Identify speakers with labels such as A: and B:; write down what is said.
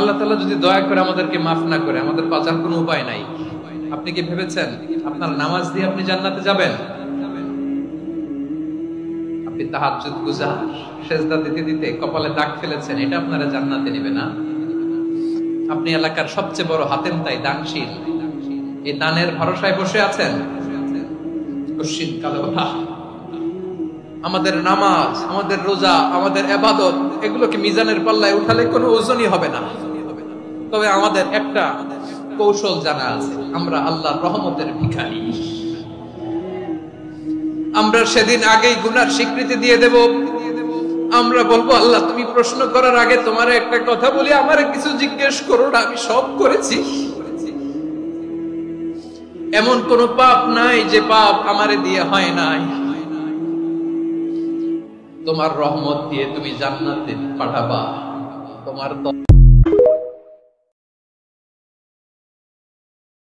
A: আল্লাহ তাআলা যদি দয়া করে আমাদেরকে মাফ না করে, আমাদের বাঁচার কোনো উপায় নাই। আপনি কি ভেবেছেন আপনার নামাজ দিয়ে আপনি জান্নাতে যাবেন? আপনি তাহাজ্জুদ গুজার, সেজদা দিতে দিতে কপালে দাগ ফেলেছেন, এটা আপনারা জান্নাতে নেবে না। আপনি এলাকার সবচেয়ে বড় হাতেম তাই দানশীল, এই দানের ভরসায় বসে আছেন। কশিন কালো আমাদের নামাজ, আমাদের রোজা, আমাদের ইবাদত, এগুলোকে মিজানের পাল্লায় উঠালে কোনো ওজনই হবে না। তবে আমাদের একটা কৌশল জানা আছে, আমরা আল্লাহর রহমতের ভিখারি। আমরা সেদিন আগেই গুনার স্বীকৃতি দিয়ে দেব। আমরা বলবো, আল্লাহ তুমি প্রশ্ন করার আগে তোমার একটা কথা বলি, আমারে কিছু জিজ্ঞেস করো না, আমি সব করেছি। এমন কোন পাপ নাই যে পাপ আমারে দিয়ে হয় নাই। তোমার রহমত দিয়ে তুমি জান্নাতে পাঠাবা, তোমার